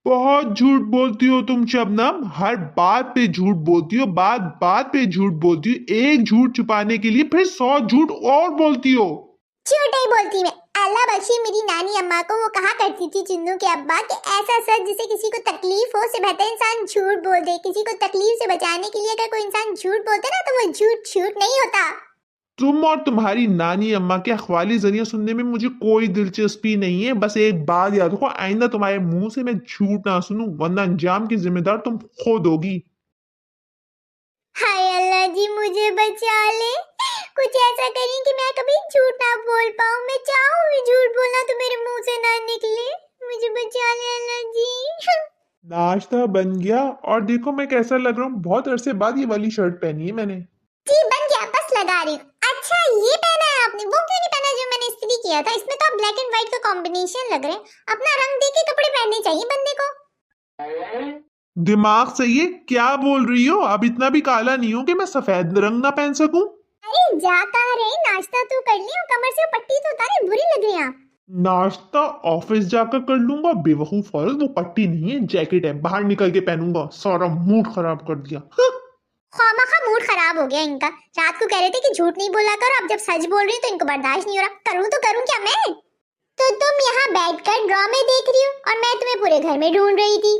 बहुत झूठ बोलती हो तुम शबनम, हर बात पे झूठ बोलती हो, बात बात पे झूठ बोलती हो, एक झूठ छुपाने के लिए फिर 100 झूठ और बोलती हो। झूठ नहीं बोलती मैं। अल्लाह बख्शी मेरी नानी अम्मा को, वो कहा करती थी चिन्नू के अब्बा कि ऐसा सच जिसे किसी को तकलीफ हो से बेहतर इंसान झूठ बोल दे। किसी को तकलीफ से बचाने के लिए अगर कोई इंसान झूठ बोलता ना तो वो झूठ नहीं होता। तुम और तुम्हारी नानी अम्मा के अखवाली जरिए सुनने में मुझे कोई दिलचस्पी नहीं है। बस एक बात याद रखो, आइंदा तुम्हारे मुंह से मैं झूठ ना सुनूं, वरना अंजाम की जिम्मेदार तुम खुद होगी। हाय अल्लाह जी मुझे बचा ले, कुछ ऐसा करें कि मैं कभी झूठ ना बोल पाऊं। मैं चाहूं भी झूठ बोलना तो मेरे मुंह से ना निकले। मुझे बचा ले अल्लाह जी। नाश्ता बन गया और देखो मैं कैसा लग रहा हूँ। बहुत अरसे बाद ये वाली शर्ट पहनी है मैंने। जी बन गया, बस लगा रही हूँ। अच्छा ये पहना है आपने, वो क्यों नहीं पहना जो मैंने इस्त्री किया था? इसमें तो आप ब्लैक एंड व्हाइट का कॉम्बिनेशन लग रहे हैं। अपना रंग देख के कपड़े पहनने चाहिए बंदे को। दिमाग सही है, क्या बोल रही हो? अब इतना भी काला नहीं हो कि मैं सफेद रंग ना पहन सकूं। अरे जाता रहे, नाश्ता तो कर ले और कमर से पट्टी तो उतारे, बुरी लग रही हैं आप। नाश्ता ऑफिस जाकर कर लूंगा। बेवकूफ औरत, वो पट्टी नहीं है, जैकेट है, बाहर निकल के पहनूंगा। सारा मूड खराब कर दिया। खामखा मूड खराब हो गया इनका। रात को कह रहे थे कि झूठ नहीं बोला करो, अब जब सच बोल रही तो इनको बर्दाश्त नहीं हो रहा। करूं तो करूं क्या मैं? तो तुम यहाँ बैठकर ड्रामे देख रही हो और मैं तुम्हें पूरे घर में ढूंढ रही थी।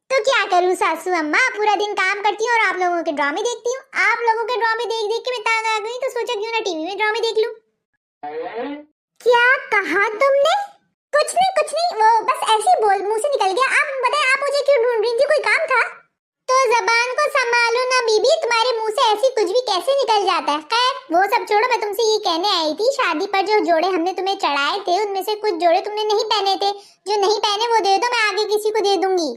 तो क्या करूं सासू अम्मा, पूरा दिन काम करती हूँ और आप लोगों के ड्रामे देखती हूँ। आप लोगों के ड्रामे देख देख के मैं तंग आ गई, तो सोचा क्यों ना टीवी में ड्रामे देख लूं। क्या कहा तुमने? कुछ नहीं, वो बस ऐसे ही बोल मुंह से निकल गया। आप बताएं, आप मुझे क्यों ढूंढ रही थी? कोई काम था? तो जबान को संभालो ना बीबी, तुम्हारे मुंह से ऐसी कुछ भी कैसे निकल जाता है। खैर वो सब छोड़ो, मैं तुमसे ये कहने आई थी, शादी पर जो जोड़े हमने तुम्हें चढ़ाए थे उनमें से कुछ जोड़े तुमने नहीं पहने थे। जो नहीं पहने वो दे दो, मैं आगे किसी को दे दूंगी।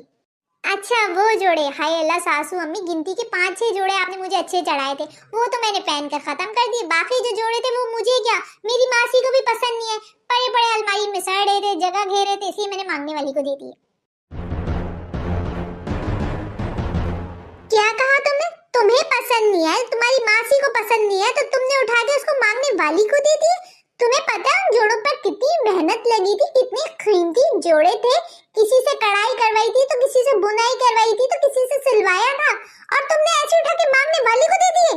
अच्छा वो जोड़े, हाय अल्लाह सासू अम्मी, गिनती के 5-6 जोड़े आपने मुझे अच्छे चढ़ाए थे, वो तो मैंने पहन कर खत्म कर दिए। बाकी जो जोड़े थे वो मुझे क्या, मेरी मासी को भी पसंद नहीं है। पड़े पड़े अलमारी में सड़ रहे थे, जगह घेर रहे थे, इसलिए मैंने मांगने वाली को दे दिए। क्या कहा तुमने? तुम्हें पसंद नहीं है, तुम्हारी मासी को पसंद नहीं है, तो तुमने उठा के उसको मांगने वाली को दे दिए। तुम्हें पता है उन जोड़ों पर कितनी मेहनत लगी थी, कितने कीमती जोड़े थे। किसी से कढ़ाई करवाई थी, तो किसी से बुनाई करवाई थी, तो किसी से सिलवाया था, और तुमने ऐसे उठा के मांगने वाली को दे दिए।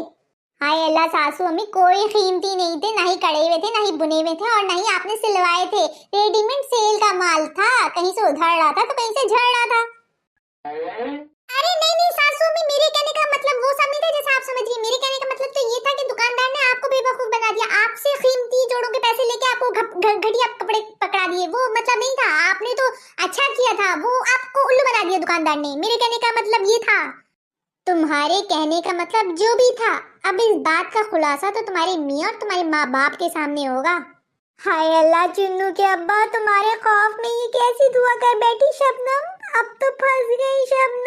हाय अल्लाह सासू अम्मी, कोई कीमती नहीं थे, ना ही कड़े हुए थे, ना ही बुने हुए थे, और ना ही आपने सिलवाए थे। रेडीमेड सेल का माल था, कहीं से उधड़ रहा था तो कहीं से झड़ रहा था। अरे नहीं सासू अम्मी, मेरे कहने का मतलब वो सब नहीं था जैसा आप समझ रही। मेरे कहने का मतलब तो ये था कि दुकानदार ने आपको बेवकूफ बना दिया, आपसे कीमती जोड़ों के पैसे लेके आपको घटिया कपड़े पकड़ा दिए। वो मतलब नहीं था, आपने तो अच्छा किया था, वो आपको उल्लू बना दिया दुकानदार ने। मेरे कहने का मतलब ये था। तुम्हारे कहने का मतलब जो भी था, अब इस बात का खुलासा तो तुम्हारे मियाँ और तुम्हारे माँ बाप के सामने होगा। हाय अल्लाह, चुन्नू के अब्बा तुम्हारे खौफ में ये कैसी दुआ कर बैठी शबनम? अब तो फंस गई शबनम।